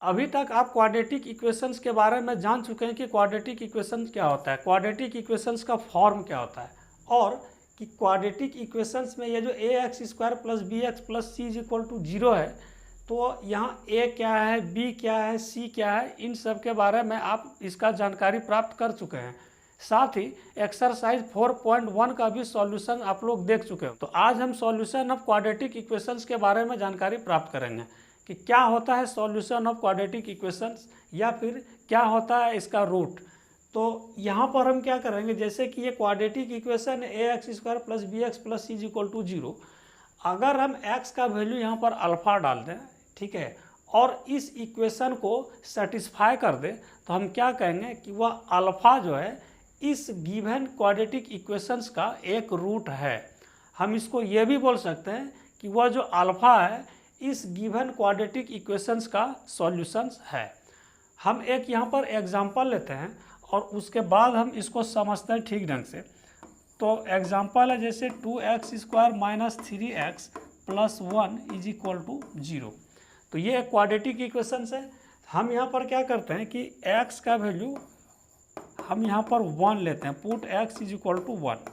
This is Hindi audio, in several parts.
अभी तक आप क्वाड्रेटिक इक्वेशंस के बारे में जान चुके हैं कि क्वाड्रेटिक इक्वेशंस क्या होता है, क्वाड्रेटिक इक्वेशंस का फॉर्म क्या होता है, और कि क्वाड्रेटिक इक्वेशंस में ये जो A X square plus B X plus C is equal to 0 है, तो यहाँ ए क्या है, बी क्या है, सी क्या है, इन सब के बारे में आप इसका जानकारी प्राप्त कर चुके हैं। साथ ही एक्सरसाइज 4.1 का भी सॉल्यूशन आप लोग देख चुके हो। तो आज हम सॉल्यूशन ऑफ क्वाड्रेटिक इक्वेशंस के बारे में जानकारी प्राप्त करेंगे कि क्या होता है सॉल्यूशन ऑफ क्वाड्रेटिक इक्वेशंस, या फिर क्या होता है इसका रूट। तो यहाँ पर हम क्या करेंगे, जैसे कि ये quadratic equation A X square plus B X plus C is equal to 0, अगर हम x का वैल्यू यहाँ पर अल्फा डाल दें, ठीक है, और इस इक्वेशन को सेटिस्फाई कर दे, तो हम क्या कहेंगे कि वह अल्फा जो है इस गिवन क्वाड्रेटिक इक्वेशंस का एक रूट है। हम इसको ये भी बोल सकते हैं कि वह जो अल्फा है इस गिवन क्वाड्रेटिक इक्वेशंस का सॉल्यूशंस है। हम एक यहाँ पर एग्जांपल लेते हैं और उसके बाद हम इसको समझते हैं ठीक ढंग से। तो एग्जांपल है जैसे 2x square minus 3x plus 1 is equal to 0। तो ये एक क्वाड्रेटिक इक्वेशंस है। हम यहाँ पर क्या करते हैं कि x का वैल्यू हम यहाँ पर 1 लेते हैं, put x is equal to 1।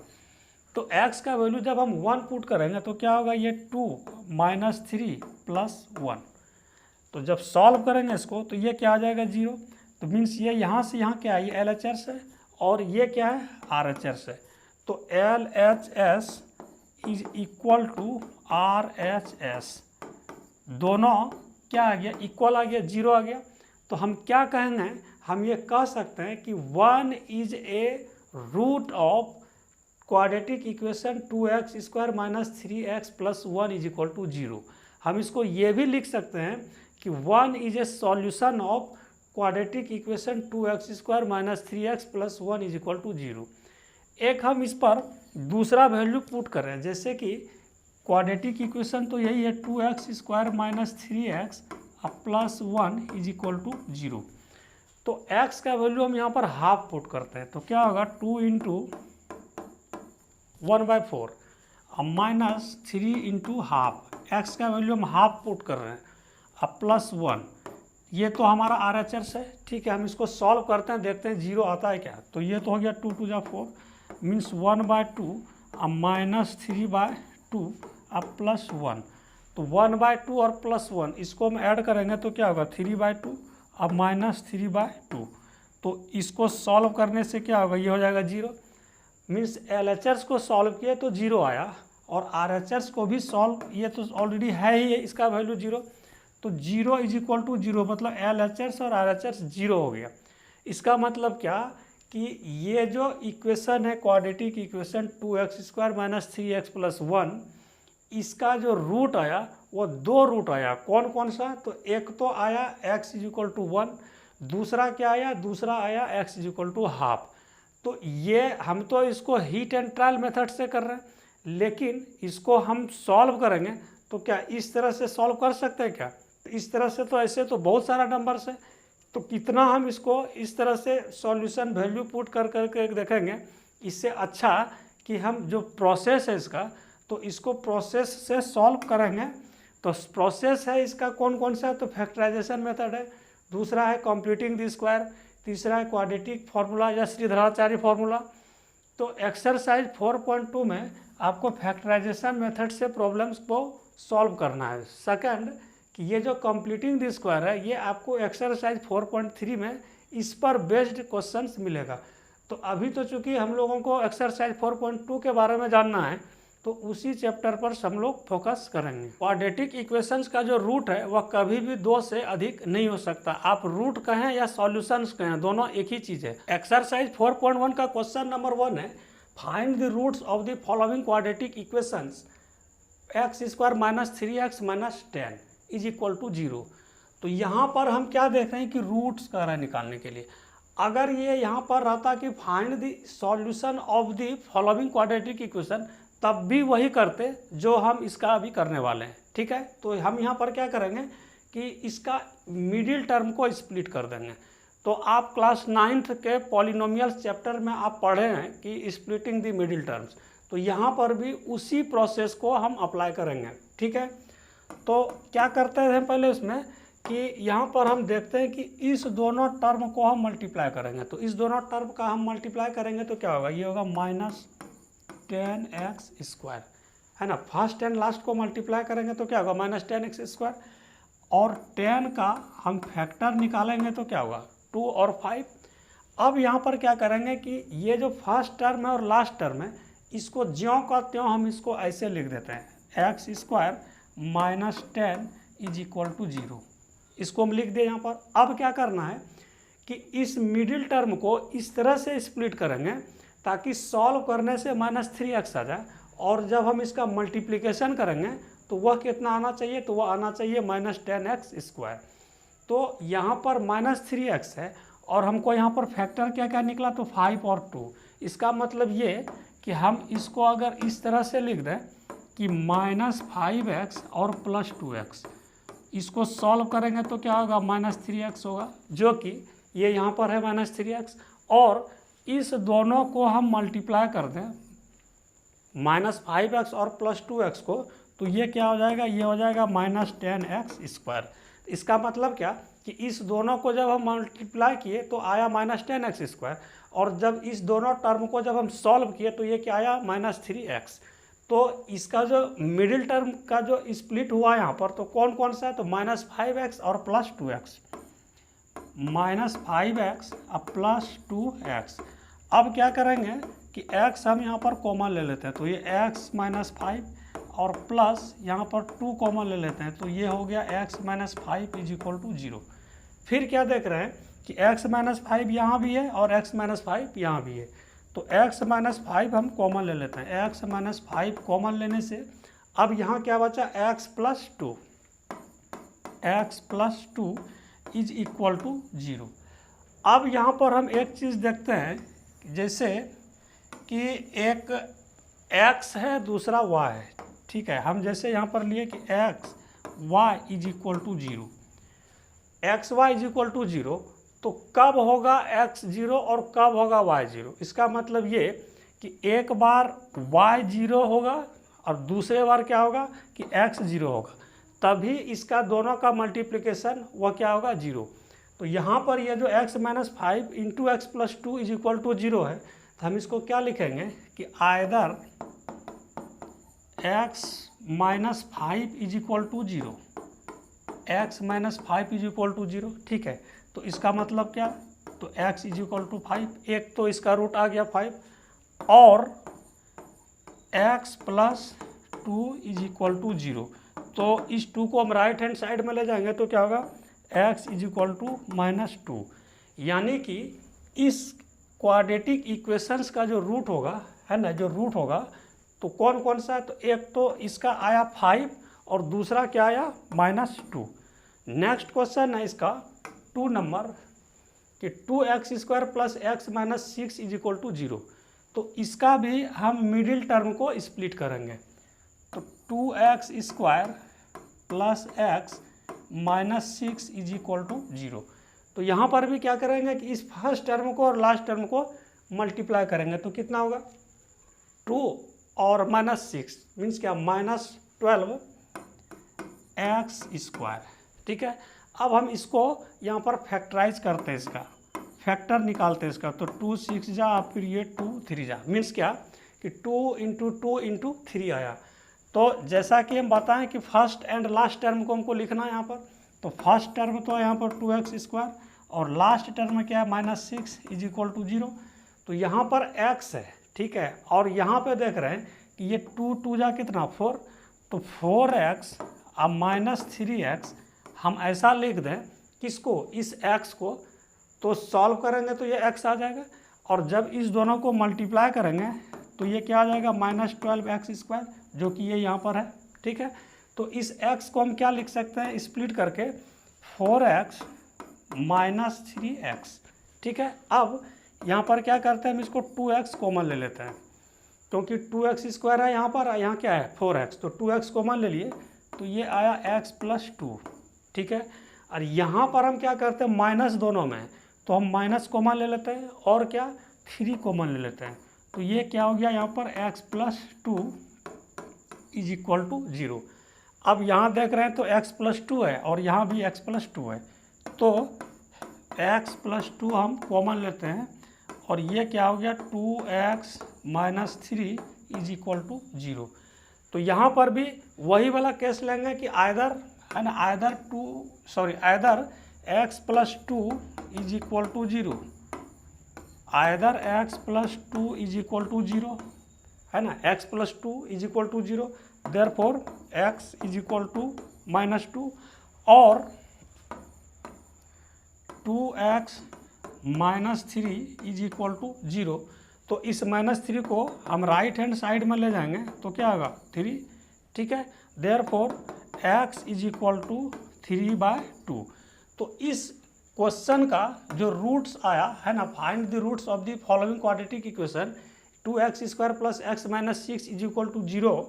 तो x का वैल्यू जब हम 1 पुट करेंगे तो क्या होगा, ये 2 माइनस 3 प्लस 1। तो जब सॉल्व करेंगे इसको तो ये क्या आ जाएगा 0। तो मीन्स ये यहाँ से यहाँ क्या है, ये LHS है और ये क्या है RHS है। तो LHS is equal to RHS, दोनों क्या आ गया, इक्वल आ गया, 0 आ गया। तो हम क्या कहेंगे, हम ये कह सकते हैं कि 1 is a root of quadratic equation 2x square minus 3x plus 1 is equal to 0। हम इसको ये भी लिख सकते हैं कि 1 is a solution of quadratic equation 2x square minus 3x plus 1 is equal to 0। एक हम इस पर दूसरा वैल्यू पुट कर रहे हैं, जैसे कि क्वाड्रेटिक इक्वेशन तो यही है 2x square minus 3x plus 1 is equal to 0। तो x का वैल्यू हम यहाँ पर हाफ पुट करते हैं, तो क्या होगा 2 into 1/4 minus 3 into half, x का वैल्यू हम हाफ पुट कर रहे हैं, अब प्लस 1। ये तो हमारा RHS है, ठीक है। हम इसको सॉल्व करते हैं, देखते हैं 0 आता है क्या। तो ये तो हो गया 2 2 4 मीन्स 1/2 अब माइनस 3/2 अब प्लस 1। तो 1/2 और प्लस 1 इसको हम ऐड करेंगे तो क्या होगा 3/2 अब माइनस 3/2। तो इसको सॉल्व करने से क्या होगा, ये हो जाएगा 0। मीन्स LHS को सॉल्व किए तो 0 आया, और RHS को भी सॉल्व, ये तो ऑलरेडी है ही, इसका वैल्यू 0। तो 0 इज इक्वल टू 0 मतलब LHS और RHS 0 हो गया। इसका मतलब क्या कि ये जो इक्वेशन है quadratic equation 2x square minus 3x plus 1, इसका जो रूट आया वो 2 रूट आया। कौन कौन सा, तो एक तो आया x इज इक्वल टू 1, दूसरा क्या आया, दूसरा आया x is equal to half. तो ये हम तो इसको हीट एंड ट्रायल मेथड से कर रहे हैं, लेकिन इसको हम सॉल्व करेंगे तो क्या इस तरह से सॉल्व कर सकते हैं क्या, तो इस तरह से तो ऐसे तो बहुत सारा नंबर्स है, तो कितना हम इसको इस तरह से सॉल्यूशन वैल्यू पुट कर करके देखेंगे। इससे अच्छा कि हम जो प्रोसेस है इसका, तो इसको प्रोसेस से सॉल्व करेंगे। तो प्रोसेस है इसका कौन कौन सा है, तो फैक्टराइजेशन मेथड है, दूसरा है कंप्यूटिंग द स्क्वायर, तीसरा है क्वाड्रेटिक फार्मूला या श्रीधराचार्य फार्मूला। तो एक्सरसाइज 4.2 में आपको फैक्टराइजेशन मेथड से प्रॉब्लम्स को सॉल्व करना है। सेकंड कि ये जो कंप्लीटिंग द स्क्वायर है, ये आपको एक्सरसाइज 4.3 में इस पर बेस्ड क्वेश्चंस मिलेगा। तो अभी तो चूंकि हम लोगों को एक्सरसाइज 4.2 के बारे में जानना है, तो उसी चैप्टर पर हम लोग फोकस करेंगे। क्वाड्रेटिक इक्वेशंस का जो रूट है वह कभी भी 2 से अधिक नहीं हो सकता। आप रूट कहें या सॉल्यूशंस कहें, दोनों एक ही चीज़ है। एक्सरसाइज 4.1 का क्वेश्चन नंबर 1 है, find the roots of the following quadratic equations x square minus 3x minus 10 is equal to 0। तो यहाँ पर हम क्या देख रहे हैं कि रूट्स कर रहे हैं निकालने के लिए। अगर ये यहाँ पर रहता कि find the solution of the following quadratic equation, तब भी वही करते जो हम इसका अभी करने वाले हैं, ठीक है। तो हम यहाँ पर क्या करेंगे कि इसका मिडिल टर्म को स्प्लिट कर देंगे। तो आप क्लास 9th के पॉलिनोमियल्स चैप्टर में आप पढ़े हैं कि स्प्लिटिंग द मिडिल टर्म्स, तो यहाँ पर भी उसी प्रोसेस को हम अप्लाई करेंगे, ठीक है। तो क्या करते हैं पहले उसमें कि यहाँ पर हम देखते हैं कि इस दोनों टर्म को हम मल्टीप्लाई करेंगे, तो इस दोनों टर्म का हम मल्टीप्लाई करेंगे तो क्या होगा, ये होगा -10x², है ना। फर्स्ट एंड लास्ट को मल्टीप्लाई करेंगे तो क्या होगा, -10x², और 10 का हम फैक्टर निकालेंगे तो क्या होगा, 2 और 5। अब यहाँ पर क्या करेंगे कि ये जो फर्स्ट टर्म है और लास्ट टर्म है, इसको ज्यों का त्यों हम इसको ऐसे लिख देते हैं, x² - 10 = 0। इसको हम लिख दें यहाँ पर। अब क्या करना है कि इस मिडिल टर्म को इस तरह से स्प्लिट करेंगे ताकि सॉल्व करने से -3x आ जाए, और जब हम इसका मल्टीप्लिकेशन करेंगे तो वह कितना आना चाहिए, तो वह आना चाहिए -10x²। तो यहाँ पर -3x है और हमको यहाँ पर फैक्टर क्या क्या निकला, तो 5 और 2। इसका मतलब ये कि हम इसको अगर इस तरह से लिख दें कि -5x और +2x, इसको सॉल्व करेंगे तो क्या होगा, -3x होगा, जो कि ये यहाँ पर है -3x, और इस दोनों को हम मल्टीप्लाई कर दें -5x और +2x को, तो ये क्या हो जाएगा, ये हो जाएगा -10x²। इसका मतलब क्या कि इस दोनों को जब हम मल्टीप्लाई किए तो आया -10x², और जब इस दोनों टर्म को जब हम सॉल्व किए तो ये क्या आया, -3x। तो इसका जो मिडिल टर्म का जो स्प्लिट हुआ यहाँ पर, तो कौन कौन सा है, तो -5x और +2x, -5x और +2x। अब क्या करेंगे कि x हम यहाँ पर कॉमन ले लेते हैं, तो ये x - 5 और प्लस यहाँ पर 2 कॉमन ले लेते हैं, तो ये हो गया x - 5 = 0। फिर क्या देख रहे हैं कि x - 5 यहाँ भी है और x - 5 यहाँ भी है, तो x - 5 हम कॉमन ले लेते हैं। x - 5 कॉमन लेने से अब यहाँ क्या बचा, x + 2 = 0। अब यहाँ पर हम एक चीज़ देखते हैं, जैसे कि एक x है, दूसरा y है, ठीक है। हम जैसे यहाँ पर लिए कि x y = 0, x y = 0, तो कब होगा x 0 और कब होगा y 0। इसका मतलब ये कि एक बार y 0 होगा और दूसरे बार क्या होगा कि x 0 होगा, तभी इसका दोनों का मल्टीप्लिकेशन वह क्या होगा, 0। तो यहाँ पर ये जो x - 5 × x + 2 = 0 है, तो हम इसको क्या लिखेंगे कि आइदर x - 5 = 0, x - 5 = 0, ठीक है। तो इसका मतलब क्या, तो x = 5, एक तो इसका रूट आ गया 5, और x + 2 = 0। तो इस 2 को हम राइट हैंड साइड में ले जाएंगे तो क्या होगा, x = -2, यानी कि इस क्वाड्रेटिक इक्वेशंस का जो रूट होगा, है ना, जो रूट होगा तो कौन कौन सा है, तो एक तो इसका आया 5 और दूसरा क्या आया, -2। नेक्स्ट क्वेश्चन है इसका 2 नंबर कि 2x² + x - 6 = 0। तो इसका भी हम मिडिल टर्म को स्प्लिट करेंगे, तो 2x² + x - 6 = 0। तो यहाँ पर भी क्या करेंगे कि इस फर्स्ट टर्म को और लास्ट टर्म को मल्टीप्लाई करेंगे, तो कितना होगा, 2 और -6 मीन्स क्या, -12x², ठीक है। अब हम इसको यहाँ पर फैक्टराइज करते हैं, इसका फैक्टर निकालते हैं इसका, तो 2 6 जा, फिर ये 2 3 जा, मीन्स क्या कि 2 × 2 × 3 आया। तो जैसा कि हम बताएं कि फर्स्ट एंड लास्ट टर्म को हमको लिखना है यहाँ पर, तो फर्स्ट टर्म तो यहाँ पर 2x² और लास्ट टर्म क्या है, -6 = 0। तो यहाँ पर x है, ठीक है, और यहाँ पे देख रहे हैं कि ये 2 2 जा कितना, 4, तो 4x अब -3x हम ऐसा लिख दें, किसको, इस x को, तो सॉल्व करेंगे तो ये x आ जाएगा, और जब इस दोनों को मल्टीप्लाई करेंगे तो ये क्या आ जाएगा, -12x², जो कि ये यहाँ पर है, ठीक है। तो इस x को हम क्या लिख सकते हैं, स्प्लिट करके 4x - 3x, ठीक है। अब यहाँ पर क्या करते हैं, हम इसको 2x कॉमन ले लेते हैं, क्योंकि 2x² है यहाँ पर, यहाँ क्या है 4x, तो 2x कॉमन ले लिए, तो ये आया x + 2, ठीक है। और यहाँ पर हम क्या करते हैं, माइनस दोनों में, तो हम माइनस कॉमन ले लेते हैं और क्या 3 कॉमन ले लेते हैं, तो ये क्या हो गया यहाँ पर x + 2 = 0। अब यहाँ देख रहे हैं तो x+2 है और यहाँ भी x+2 है, तो x+2 हम कॉमन लेते हैं और ये क्या हो गया 2x - 3 = 0। तो यहाँ पर भी वही वाला केस लेंगे कि आइदर है ना, आइदर x+2 = 0, आइदर x+2 = 0 है ना, x+2 = 0, देयरफॉर x = -2 और 2x - 3 = 0। तो इस -3 को हम राइट हैंड साइड में ले जाएंगे तो क्या होगा 3, ठीक है, देयरफॉर x = 3/2। तो इस क्वेश्चन का जो रूट्स आया है ना, find the roots of the following quadratic equation 2x² + x - 6 = 0।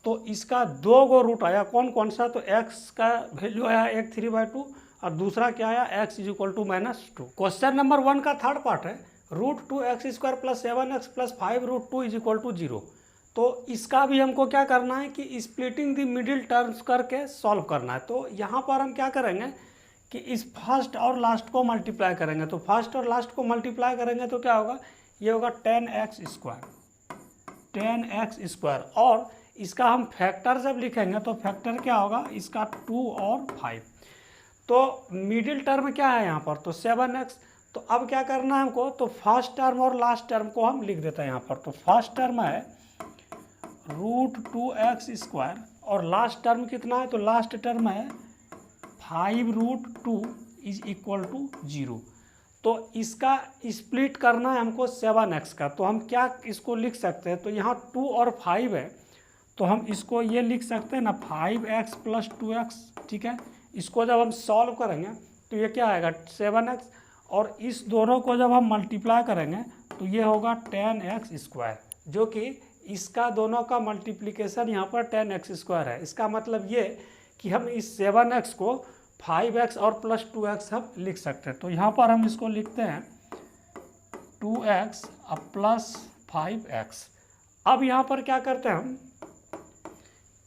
तो इसका 2 गो रूट आया, कौन कौन सा, तो x का वैल्यू आया 1 3/2 और दूसरा क्या आया x = -2। क्वेश्चन नंबर 1 का थर्ड पार्ट है √2x² + 7x + 5 √2 = 0। तो इसका भी हमको क्या करना है कि स्प्लिटिंग द मिडिल टर्म्स करके सॉल्व करना है। तो यहाँ पर हम क्या करेंगे कि इस फर्स्ट और लास्ट को मल्टीप्लाई करेंगे। तो फर्स्ट और लास्ट को मल्टीप्लाई करेंगे तो क्या होगा, ये होगा 10x², और इसका हम फैक्टर जब लिखेंगे तो फैक्टर क्या होगा इसका 2 और 5। तो मिडिल टर्म क्या है यहाँ पर, तो 7x। तो अब क्या करना है हमको, तो फर्स्ट टर्म और लास्ट टर्म को हम लिख देते हैं यहाँ पर। तो फर्स्ट टर्म है √2x² और लास्ट टर्म कितना है, तो लास्ट टर्म है 5√2 = 0। तो इसका स्प्लिट करना है हमको 7x का। तो हम क्या इसको लिख सकते हैं, तो यहाँ 2 और 5 है तो हम इसको ये लिख सकते हैं ना 5x + 2x, ठीक है। इसको जब हम सॉल्व करेंगे तो ये क्या आएगा 7x, और इस दोनों को जब हम मल्टीप्लाई करेंगे तो ये होगा 10x², जो कि इसका दोनों का मल्टीप्लिकेशन यहाँ पर 10x² है। इसका मतलब ये कि हम इस 7x को 5x और +2x हम लिख सकते हैं। तो यहाँ पर हम इसको लिखते हैं 2x + 5x। अब यहाँ पर क्या करते हैं हम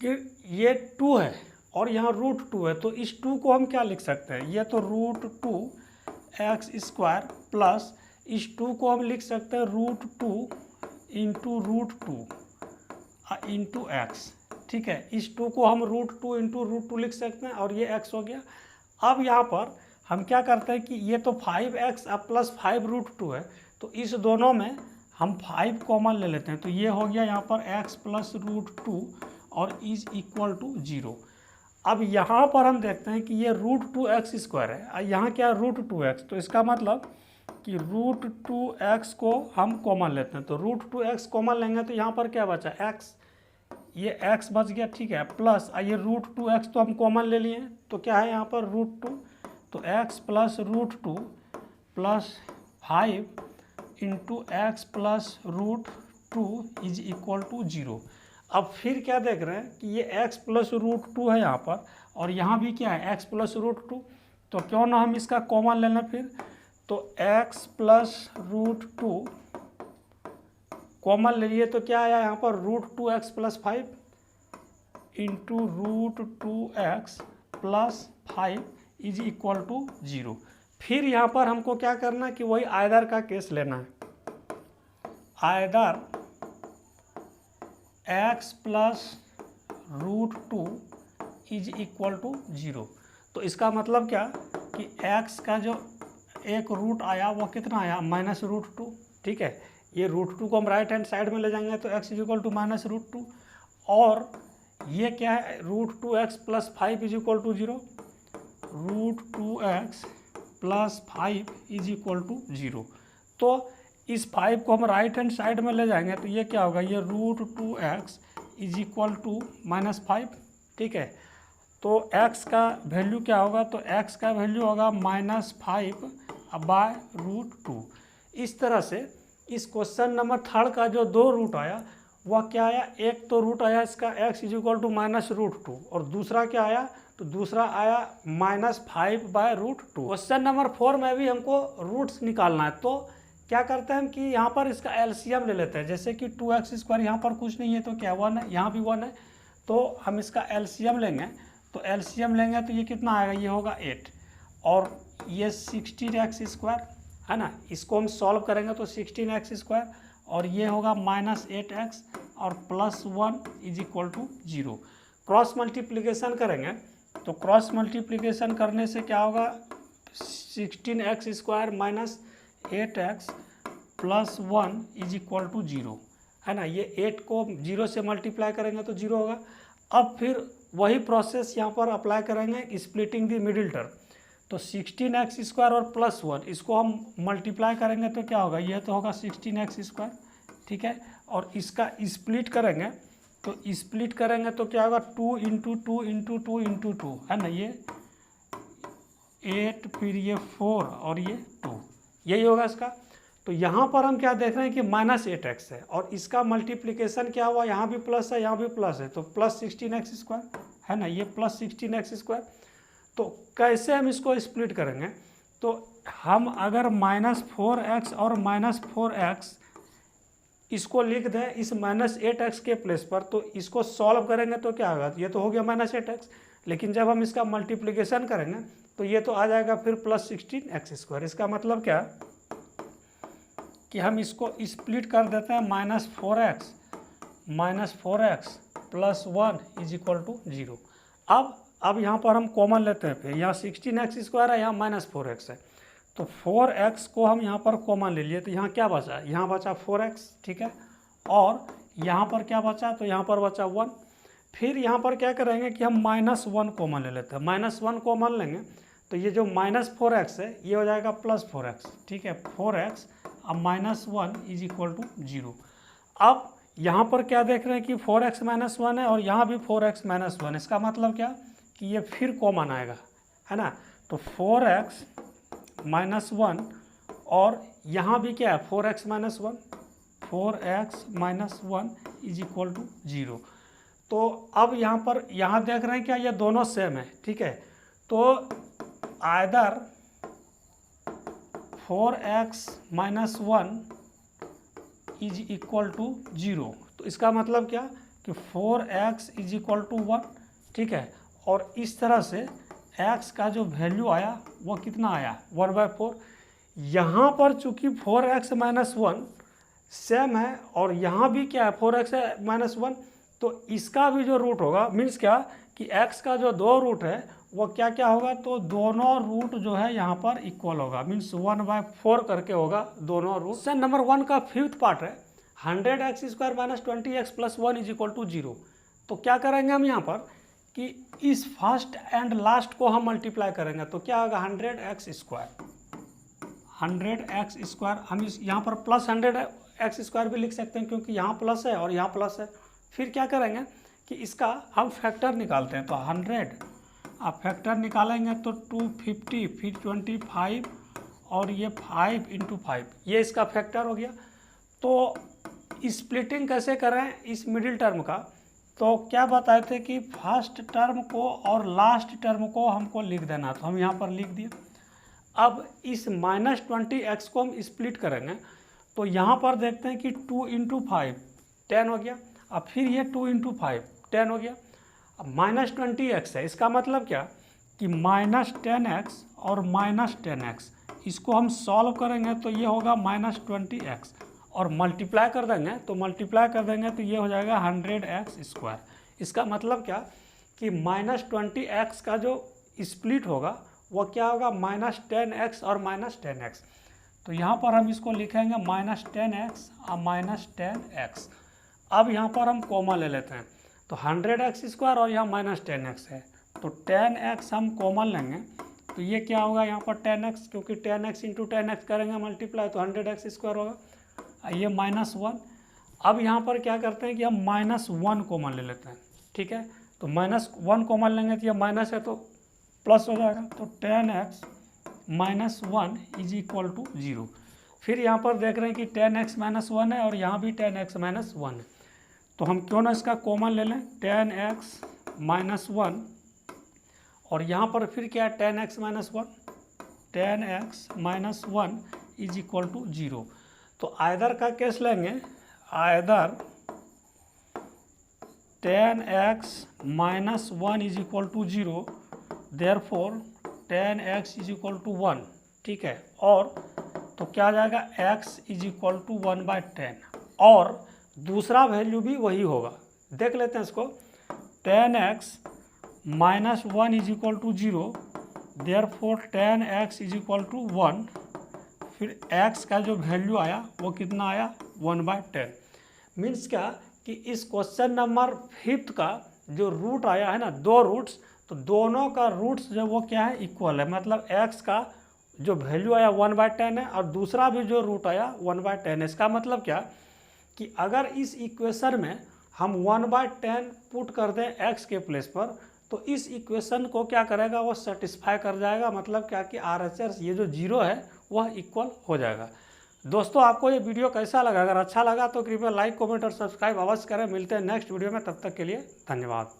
कि ये 2 है और यहाँ √2 है, तो इस 2 को हम क्या लिख सकते हैं, ये तो √2x² प्लस इस 2 को हम लिख सकते हैं √2 × x, ठीक है। इस 2 को हम √2 × √2 लिख सकते हैं और ये x हो गया। अब यहाँ पर हम क्या करते हैं कि ये तो 5x + 5 √2 है, तो इस दोनों में हम 5 कॉमन ले लेते हैं। तो ये हो गया यहाँ पर x + √2 और = 0। अब यहाँ पर हम देखते हैं कि ये √2x² है, यहाँ क्या है √2x, तो इसका मतलब कि √2x को हम कॉमन लेते हैं। तो √2x कॉमन लेंगे तो यहाँ पर क्या बचा x, ये x बच गया, ठीक है, प्लस ये √2x तो हम कॉमन ले लिए, तो क्या है यहाँ पर √2, तो x + √2 + 5 × x + √2 = 0। अब फिर क्या देख रहे हैं कि ये x + √2 है यहाँ पर, और यहाँ भी क्या है x + √2, तो क्यों ना हम इसका कॉमन ले लें फिर। तो x + √2 कॉमन ले लिए तो क्या आया यहाँ पर √2x + 5 × √2x + 5 = 0। फिर यहाँ पर हमको क्या करना है कि वही आइदर का केस लेना है, आइदर x + √2 = 0। तो इसका मतलब क्या कि x का जो एक रूट आया वो कितना आया -√2, ठीक है। ये √2 को हम राइट हैंड साइड में ले जाएंगे तो x = -√2, और ये क्या है √2x + 5 = 0, √2x + 5 = 0। तो इस 5 को हम राइट हैंड साइड में ले जाएंगे तो ये क्या होगा, ये √2x = -5, ठीक है। तो x का वैल्यू क्या होगा, तो x का वैल्यू होगा -5/√2। इस तरह से इस क्वेश्चन नंबर 3 का जो 2 रूट आया वह क्या आया, एक तो रूट आया इसका x = -√2 और दूसरा क्या आया, तो दूसरा आया -5/√2। क्वेश्चन नंबर 4 में भी हमको रूट्स निकालना है, तो क्या करते हैं हम कि यहाँ पर इसका एलसीएम ले लेते हैं। जैसे कि 2x² यहाँ पर कुछ नहीं है तो क्या 1 है, यहाँ भी 1 है, तो हम इसका एलसीएम लेंगे, तो एलसीएम लेंगे तो ये कितना आएगा, ये होगा 8 और ये 16x² है ना, इसको हम सॉल्व करेंगे तो 16x² और ये होगा -8x और +1 = 0। क्रॉस मल्टीप्लिकेशन करेंगे तो क्रॉस मल्टीप्लिकेशन करने से क्या होगा, 16x² -8x +1 = 0 है ना। ये 8 को 0 से मल्टीप्लाई करेंगे तो 0 होगा। अब फिर वही प्रोसेस यहाँ पर अप्लाई करेंगे, स्प्लिटिंग द मिडिल टर्म। तो 16x² और +1 इसको हम मल्टीप्लाई करेंगे तो क्या होगा, ये तो होगा 16x², ठीक है। और इसका स्प्लिट करेंगे तो स्प्लिट करेंगे तो क्या होगा, 2 × 2 × 2 × 2 है ना, ये 8 फिर ये 4 और ये 2, यही होगा इसका। तो यहाँ पर हम क्या देख रहे हैं कि -8x है और इसका मल्टीप्लिकेशन क्या हुआ, यहाँ भी प्लस है यहाँ भी प्लस है, तो +16x² है ना, ये +16x²। तो कैसे हम इसको स्प्लिट करेंगे, तो हम अगर -4x और -4x इसको लिख दें इस -8x के प्लेस पर, तो इसको सॉल्व करेंगे तो क्या होगा, ये तो हो गया -8x, लेकिन जब हम इसका मल्टीप्लिकेशन करेंगे तो ये तो आ जाएगा फिर +16x²। इसका मतलब क्या कि हम इसको स्प्लिट कर देते हैं, -4x +1 = 0। अब यहाँ पर हम कॉमन लेते हैं, फिर यहाँ 16x² है, यहाँ -4x है, तो 4x को हम यहाँ पर कॉमन ले लिए, तो यहाँ क्या बचा, यहाँ बचा 4x, ठीक है। और यहाँ पर क्या बचा, तो यहाँ पर बचा 1। फिर यहाँ पर क्या करेंगे कि हम -1 कॉमन ले लेते हैं, -1 कॉमन लेंगे तो ये जो -4x है ये हो जाएगा +4x, ठीक है। 4x अब -1 = 0। अब यहाँ पर क्या देख रहे हैं कि 4x - 1 है और यहाँ भी 4x - 1, इसका मतलब क्या कि ये फिर कॉमन आएगा, है ना। तो 4x - 1 और यहाँ भी क्या है 4x - 1, 4x - 1 = 0। तो अब यहाँ पर यहाँ देख रहे हैं क्या, ये दोनों सेम है, ठीक है। तो आइदर 4x - 1 = 0, तो इसका मतलब क्या कि 4x = 1, ठीक है। और इस तरह से x का जो वैल्यू आया वो कितना आया, 1/4। यहाँ पर चूंकि 4x - 1 सेम है और यहाँ भी क्या है 4x - 1, तो इसका भी जो रूट होगा, मीन्स क्या कि x का जो 2 रूट है वो क्या क्या होगा, तो दोनों रूट जो है यहाँ पर इक्वल होगा, मीन्स 1/4 करके होगा दोनों रूट। क्वेश्चन नंबर 1 का 5th पार्ट है 100x² - 20x + 1 = 0। तो क्या करेंगे हम यहाँ पर कि इस फर्स्ट एंड लास्ट को हम मल्टीप्लाई करेंगे, तो क्या होगा 100x², 100x²। हम इस यहाँ पर +100x² भी लिख सकते हैं क्योंकि यहाँ प्लस है और यहाँ प्लस है। फिर क्या करेंगे कि इसका हम फैक्टर निकालते हैं, तो 100 आप फैक्टर निकालेंगे तो 250 फिर 25 और ये 5 × 5, ये इसका फैक्टर हो गया। तो स्प्लिटिंग कैसे करें इस मिडिल टर्म का, तो क्या बताए थे कि फर्स्ट टर्म को और लास्ट टर्म को हमको लिख देना, तो हम यहाँ पर लिख दिए। अब इस -20x को हम स्प्लिट करेंगे, तो यहाँ पर देखते हैं कि 2 × 5 10 हो गया, अब फिर ये 2 × 5 10 हो गया। अब -20x है, इसका मतलब क्या कि -10x और -10x इसको हम सॉल्व करेंगे तो ये होगा -20x और मल्टीप्लाई कर देंगे तो ये हो जाएगा 100x²। इसका मतलब क्या कि -20x का जो स्प्लिट होगा वो क्या होगा -10x और -10x। तो यहाँ पर हम इसको लिखेंगे -10x और -10x। अब यहाँ पर हम कॉमन ले लेते हैं, तो 100x² और यहाँ -10x है, तो 10x हम कॉमन लेंगे तो ये क्या होगा यहाँ पर 10x, क्योंकि 10x × 10x करेंगे मल्टीप्लाई तो 100x² होगा, ये -1। अब यहाँ पर क्या करते हैं कि हम -1 कॉमन ले लेते हैं, ठीक है। तो -1 कॉमन लेंगे तो ये माइनस है तो प्लस हो जाएगा, तो 10x - 1 = 0। फिर यहाँ पर देख रहे हैं कि 10x - 1 है और यहाँ भी 10x - 1 है, तो हम क्यों ना इसका कॉमन ले लें 10x - 1 और यहाँ पर फिर क्या है 10x - 1, 10x - 1 = 0। तो आइदर का केस लेंगे, either 10x minus 1 is equal to 0, therefore 10x is equal to 1, ठीक है। और तो क्या आ जाएगा, x इज इक्वल टू 1/10, और दूसरा वैल्यू भी वही होगा। देख लेते हैं इसको, 10x minus 1 is equal to 0, therefore 10x is equal to 1, फिर x का जो वैल्यू आया वो कितना आया, 1/10। मीन्स क्या कि इस क्वेश्चन नंबर 5 का जो रूट आया है ना, 2 रूट्स, तो दोनों का रूट्स जो वो क्या है, इक्वल है। मतलब x का जो वैल्यू आया 1/10 है और दूसरा भी जो रूट आया 1/10 है। इसका मतलब क्या कि अगर इस इक्वेशन में हम 1/10 पुट कर दें x के प्लेस पर, तो इस इक्वेशन को क्या करेगा, वो सेटिस्फाई कर जाएगा। मतलब क्या कि RHS ये जो 0 है वह इक्वल हो जाएगा। दोस्तों आपको ये वीडियो कैसा लगा? अगर अच्छा लगा तो कृपया लाइक, कमेंट और सब्सक्राइब अवश्य करें। मिलते हैं नेक्स्ट वीडियो में, तब तक के लिए धन्यवाद।